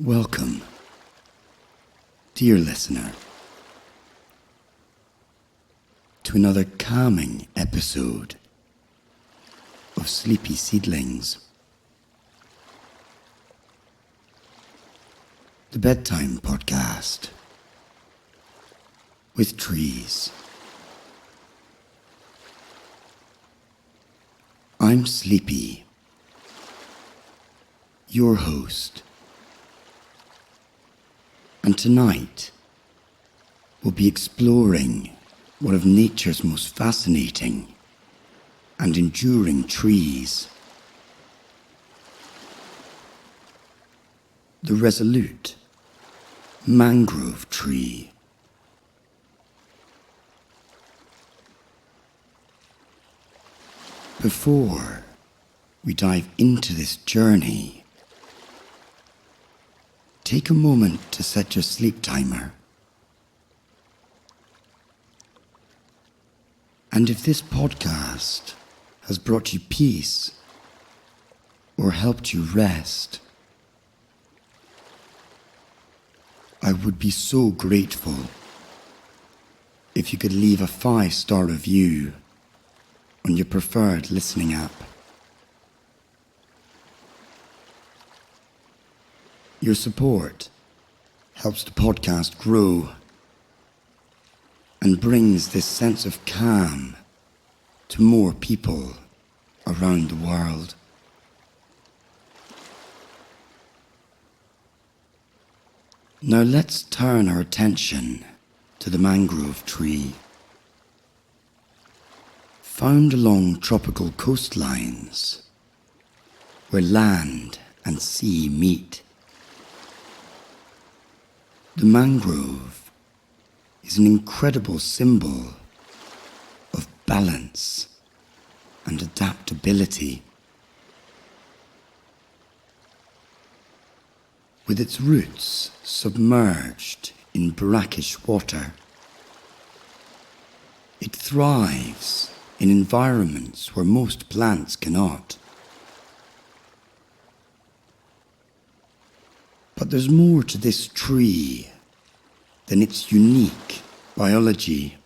Welcome, dear listener, to another calming episode of Sleepy Seedlings, the Bedtime Podcast with trees. I'm Sleepy, your host. And tonight, we'll be exploring one of nature's most fascinating and enduring trees, the Resolute Mangrove tree. Before we dive into this journey, take a moment to set your sleep timer. And if this podcast has brought you peace or helped you rest, I would be so grateful if you could leave a 5-star review on your preferred listening app. Your support helps the podcast grow and brings this sense of calm to more people around the world. Now let's turn our attention to the mangrove tree. Found along tropical coastlines where land and sea meet, the mangrove is an incredible symbol of balance and adaptability. With its roots submerged in brackish water, it thrives in environments where most plants cannot. But there's more to this tree than its unique biology.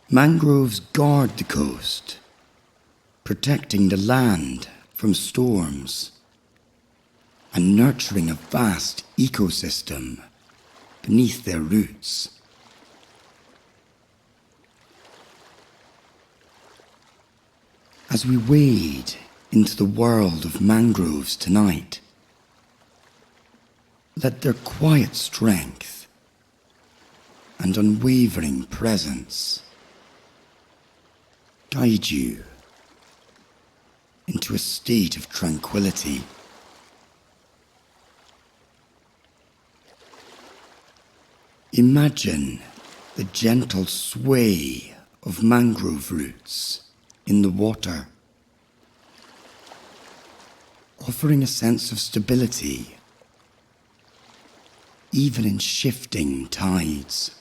Mangroves guard the coast, protecting the land from storms and nurturing a vast ecosystem beneath their roots. As we wade into the world of mangroves tonight, let their quiet strength and unwavering presence guide you into a state of tranquility. Imagine the gentle sway of mangrove roots in the water, offering a sense of stability even in shifting tides.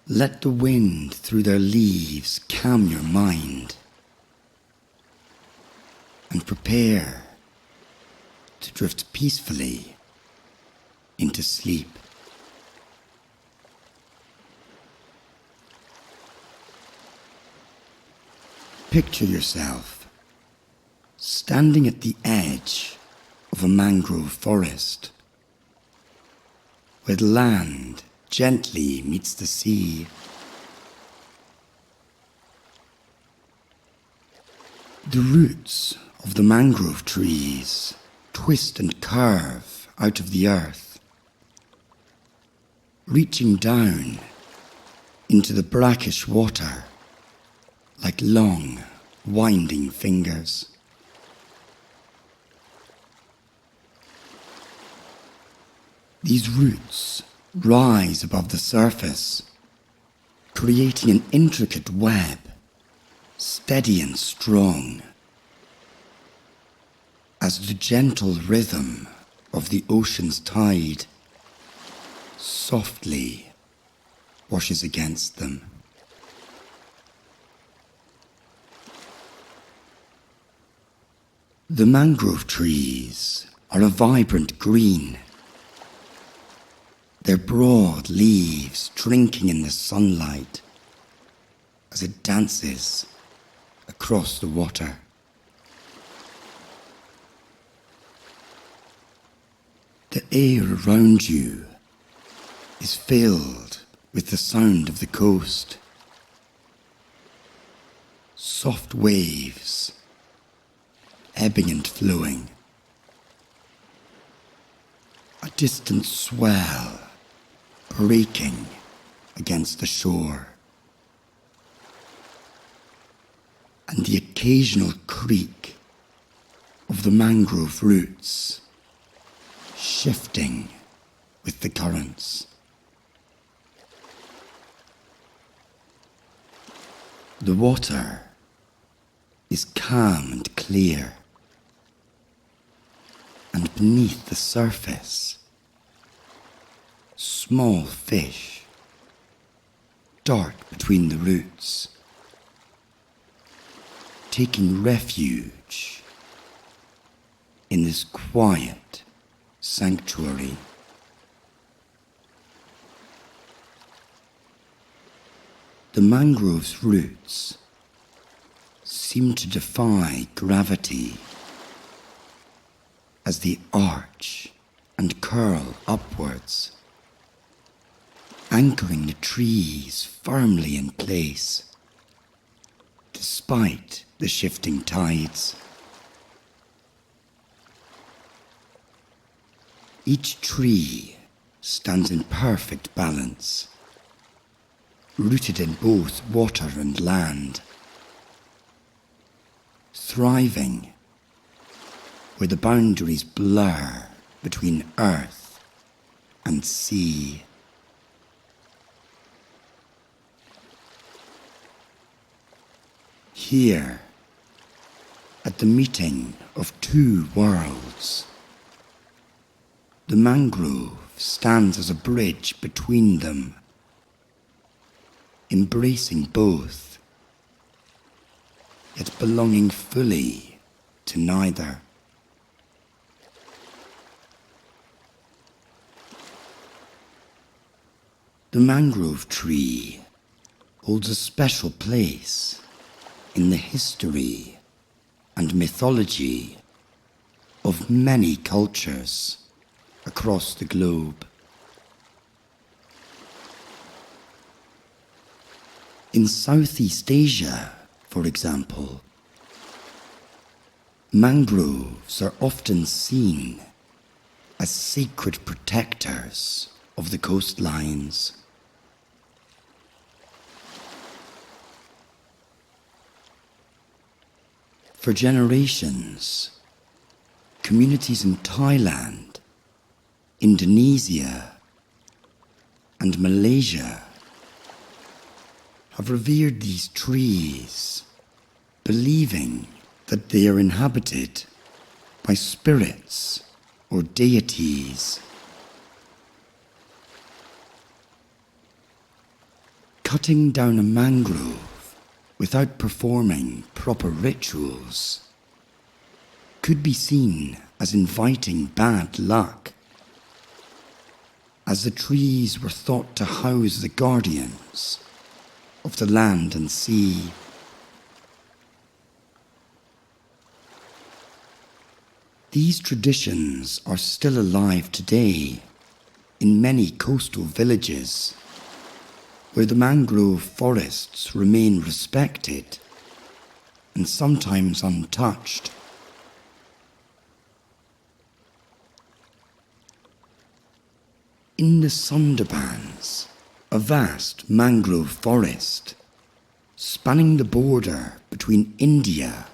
Let the wind through their leaves calm your mind and prepare to drift peacefully into sleep. Picture yourself standing at the edge of a mangrove forest, where the land gently meets the sea. The roots of the mangrove trees twist and curve out of the earth, reaching down into the brackish water like long, winding fingers. These roots rise above the surface, creating an intricate web, steady and strong, as the gentle rhythm of the ocean's tide softly washes against them. The mangrove trees are a vibrant green, their broad leaves drinking in the sunlight as it dances across the water. The air around you is filled with the sound of the coast. Soft waves, ebbing and flowing. A distant swell breaking against the shore. And the occasional creak of the mangrove roots shifting with the currents. The water is calm and clear, and beneath the surface, small fish dart between the roots, taking refuge in this quiet sanctuary. The mangrove's roots seem to defy gravity as they arch and curl upwards, anchoring the trees firmly in place, despite the shifting tides. Each tree stands in perfect balance, rooted in both water and land, thriving where the boundaries blur between earth and sea. Here, at the meeting of two worlds, the mangrove stands as a bridge between them, embracing both, yet belonging fully to neither. The mangrove tree holds a special place in the history and mythology of many cultures across the globe. In Southeast Asia, for example, mangroves are often seen as sacred protectors of the coastlines. For generations, communities in Thailand, Indonesia, and Malaysia have revered these trees, believing that they are inhabited by spirits or deities. Cutting down a mangrove without performing proper rituals could be seen as inviting bad luck, as the trees were thought to house the guardians of the land and sea. These traditions are still alive today in many coastal villages, where the mangrove forests remain respected and sometimes untouched. In the Sundarbans, a vast mangrove forest spanning the border between India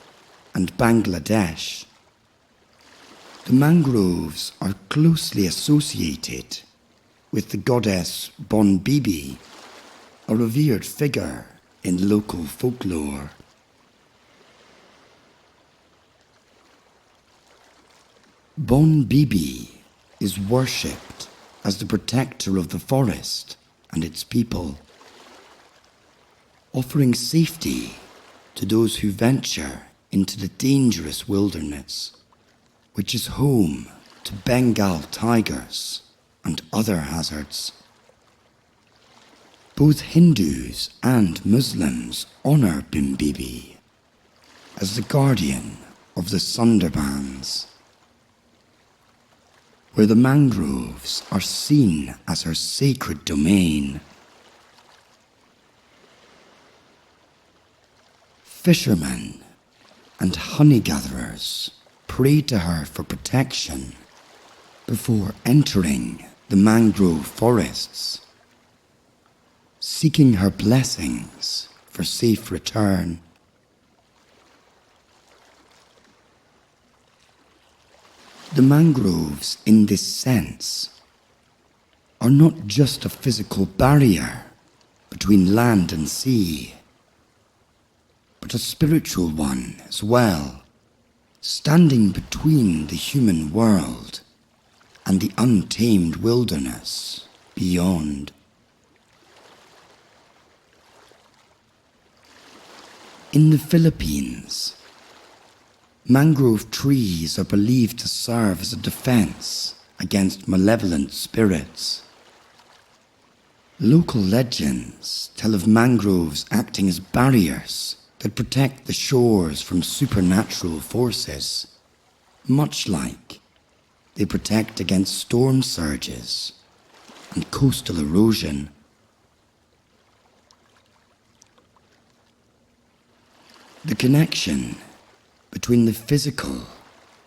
and Bangladesh, the mangroves are closely associated with the goddess Bon Bibi, a revered figure in local folklore. Bon Bibi is worshipped as the protector of the forest and its people, offering safety to those who venture into the dangerous wilderness, which is home to Bengal tigers and other hazards. Both Hindus and Muslims honor Bimbibi as the guardian of the Sundarbans, where the mangroves are seen as her sacred domain. Fishermen and honey gatherers pray to her for protection before entering the mangrove forests, seeking her blessings for safe return. The mangroves, in this sense, are not just a physical barrier between land and sea, but a spiritual one as well, standing between the human world and the untamed wilderness beyond. In the Philippines, mangrove trees are believed to serve as a defense against malevolent spirits. Local legends tell of mangroves acting as barriers that protect the shores from supernatural forces, much like they protect against storm surges and coastal erosion. The connection between the physical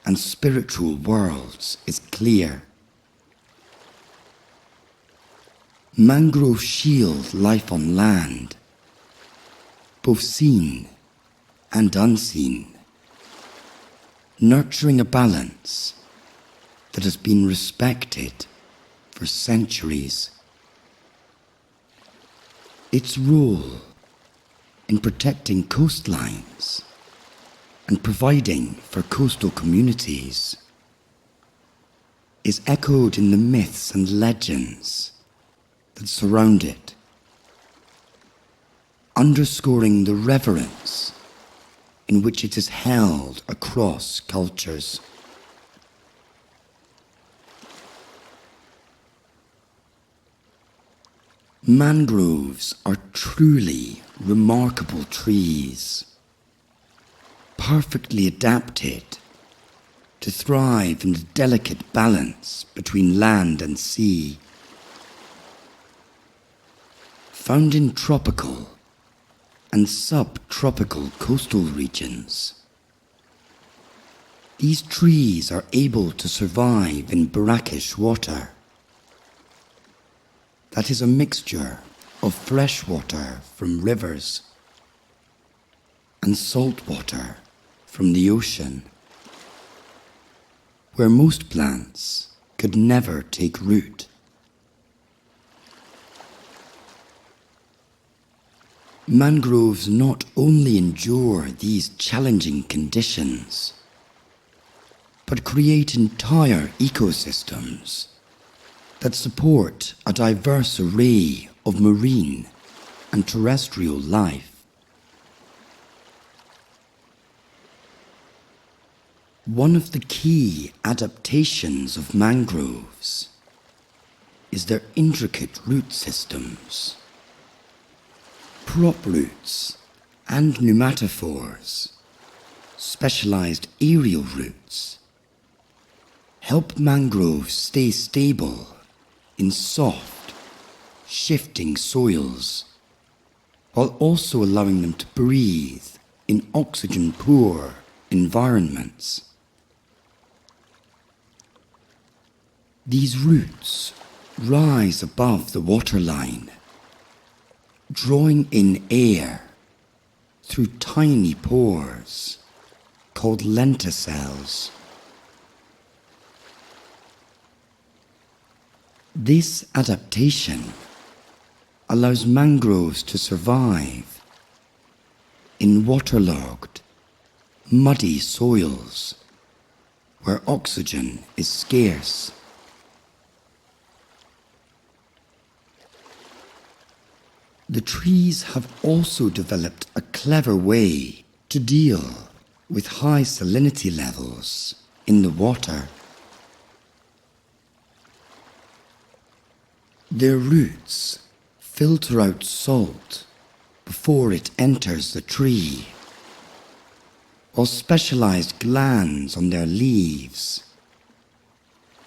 and spiritual worlds is clear. Mangroves shield life on land, both seen and unseen, nurturing a balance that has been respected for centuries. Its role in protecting coastlines and providing for coastal communities is echoed in the myths and legends that surround it, underscoring the reverence in which it is held across cultures. Mangroves are truly remarkable trees, perfectly adapted to thrive in the delicate balance between land and sea. Found in tropical and subtropical coastal regions, these trees are able to survive in brackish water. That is a mixture of fresh water from rivers and salt water from the ocean, where most plants could never take root. Mangroves not only endure these challenging conditions, but create entire ecosystems that support a diverse array of marine and terrestrial life. One of the key adaptations of mangroves is their intricate root systems. Prop roots and pneumatophores, specialized aerial roots, help mangroves stay stable in soft, shifting soils, while also allowing them to breathe in oxygen-poor environments. These roots rise above the waterline, drawing in air through tiny pores called lenticels. This adaptation allows mangroves to survive in waterlogged, muddy soils where oxygen is scarce. The trees have also developed a clever way to deal with high salinity levels in the water. Their roots filter out salt before it enters the tree, while specialized glands on their leaves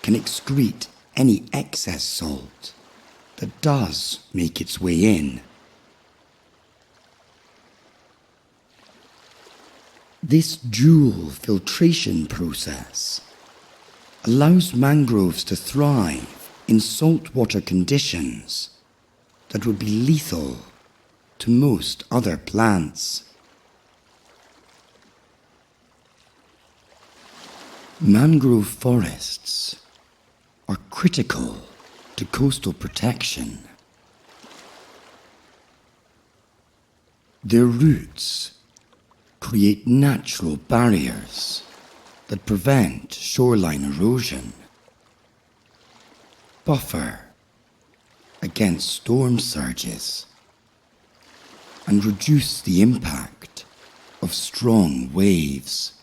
can excrete any excess salt that does make its way in. This dual filtration process allows mangroves to thrive in saltwater conditions that would be lethal to most other plants. Mangrove forests are critical to coastal protection. Their roots create natural barriers that prevent shoreline erosion, buffer against storm surges, and reduce the impact of strong waves.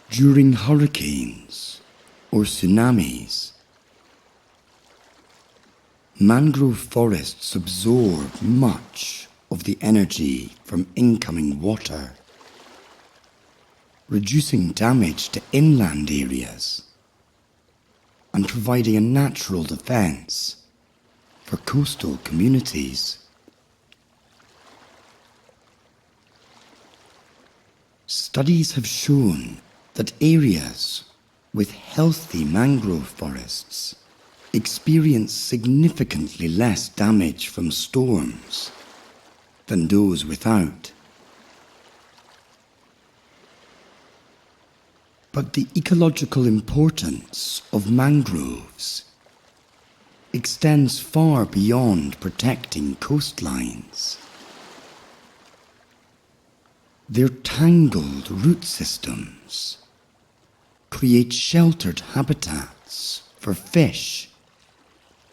During hurricanes or tsunamis, mangrove forests absorb much of the energy from incoming water, reducing damage to inland areas and providing a natural defense for coastal communities. Studies have shown that areas with healthy mangrove forests experience significantly less damage from storms than those without. But the ecological importance of mangroves extends far beyond protecting coastlines. Their tangled root systems create sheltered habitats for fish,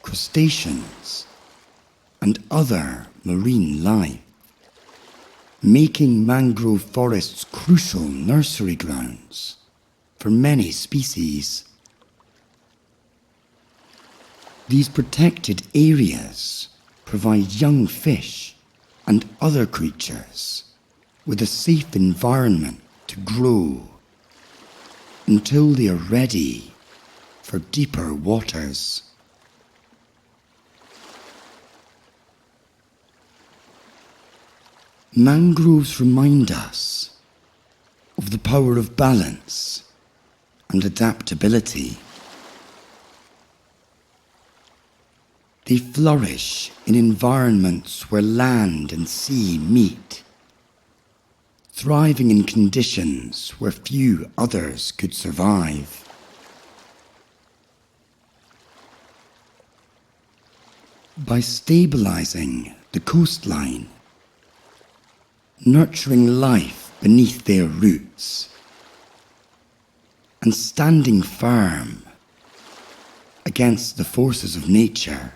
crustaceans, and other marine life, making mangrove forests crucial nursery grounds for many species. These protected areas provide young fish and other creatures with a safe environment to grow until they are ready for deeper waters. Mangroves remind us of the power of balance and adaptability. They flourish in environments where land and sea meet, thriving in conditions where few others could survive. By stabilizing the coastline, nurturing life beneath their roots, and standing firm against the forces of nature,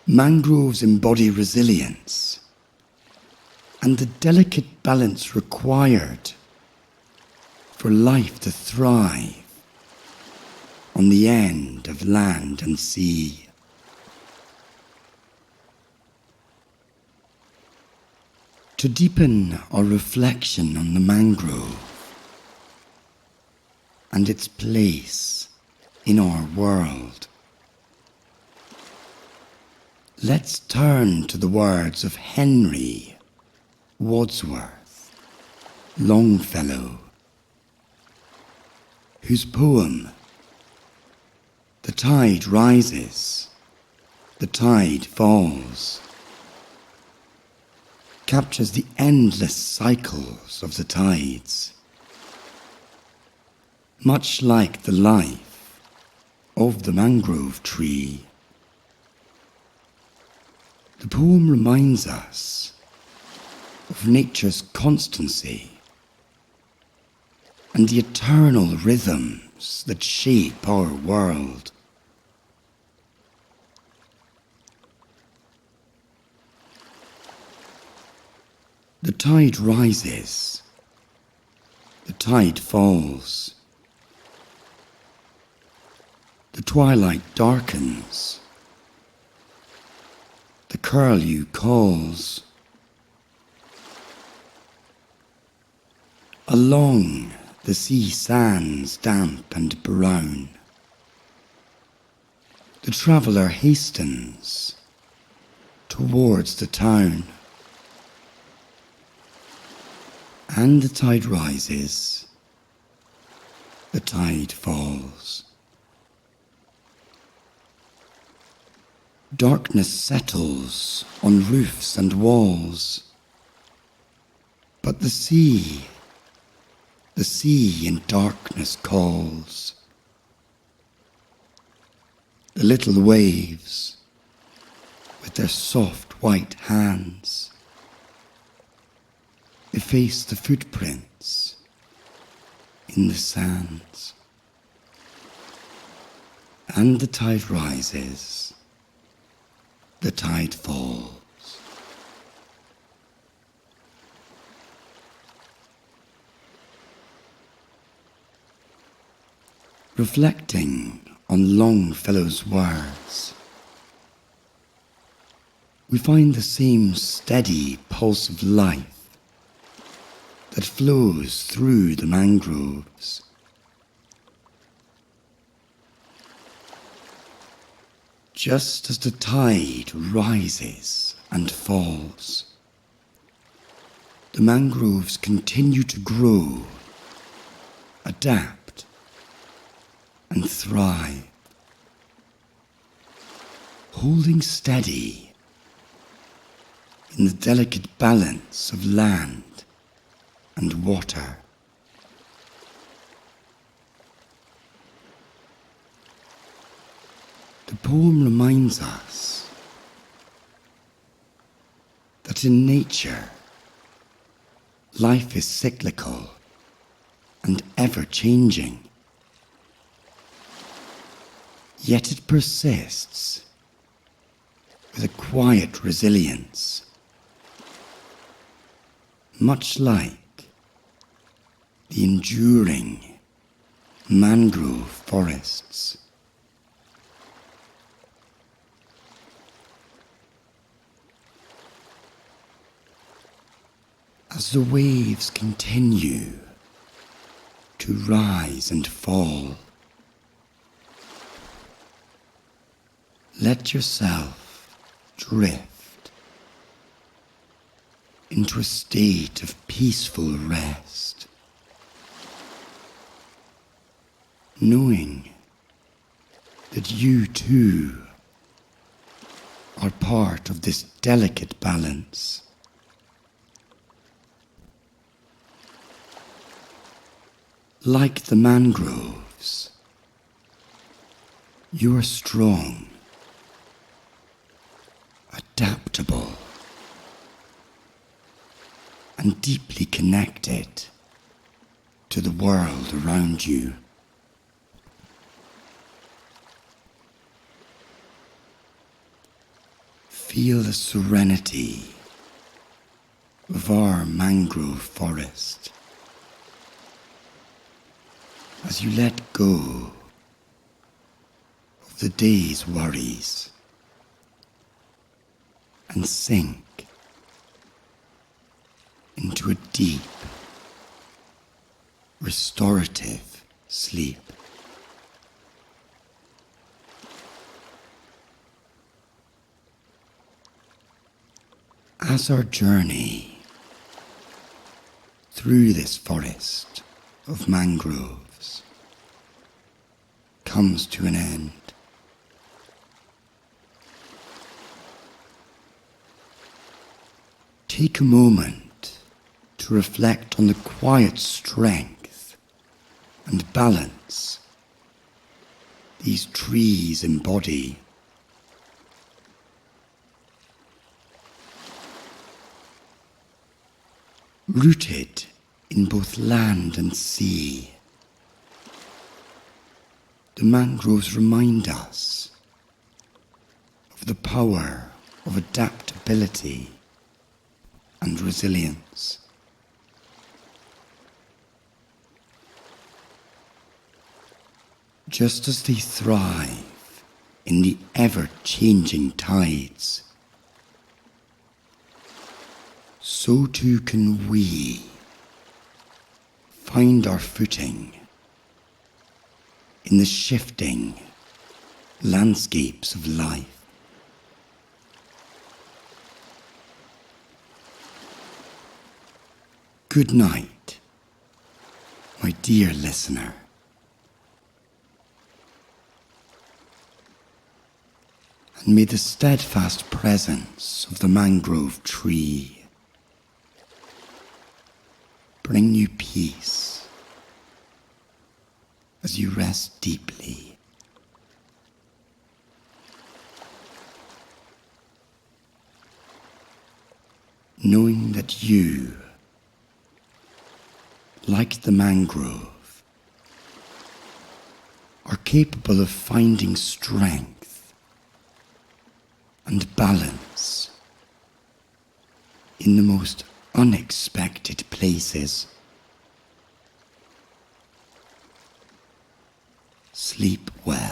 mangroves embody resilience and the delicate balance required for life to thrive on the end of land and sea. To deepen our reflection on the mangrove and its place in our world, let's turn to the words of Henry Wadsworth Longfellow, whose poem, "The Tide Rises, the Tide Falls," captures the endless cycles of the tides. Much like the life of the mangrove tree, the poem reminds us of nature's constancy and the eternal rhythms that shape our world. The tide rises, the tide falls. The twilight darkens, the curlew calls. Along the sea sands damp and brown, the traveller hastens towards the town. And the tide rises, the tide falls. Darkness settles on roofs and walls, but the sea in darkness calls. The little waves, with their soft white hands, efface the footprints in the sands. And the tide rises, the tide falls. Reflecting on Longfellow's words, we find the same steady pulse of life that flows through the mangroves. Just as the tide rises and falls, the mangroves continue to grow, adapt, and thrive, holding steady in the delicate balance of land and water. The poem reminds us that in nature, life is cyclical and ever-changing. Yet it persists with a quiet resilience, much like the enduring mangrove forests. As the waves continue to rise and fall, let yourself drift into a state of peaceful rest, knowing that you too are part of this delicate balance. Like the mangroves, you are strong, adaptable, and deeply connected to the world around you. Feel the serenity of our mangrove forest as you let go of the day's worries and sink into a deep, restorative sleep. As our journey through this forest of mangroves comes to an end, take a moment to reflect on the quiet strength and balance these trees embody. Rooted in both land and sea, the mangroves remind us of the power of adaptability and resilience. Just as they thrive in the ever-changing tides, so too can we find our footing in the shifting landscapes of life. Good night, my dear listener. And may the steadfast presence of the mangrove tree bring you peace as you rest deeply. Knowing that you, like the mangrove, are capable of finding strength and balance in the most unexpected places. Sleep well.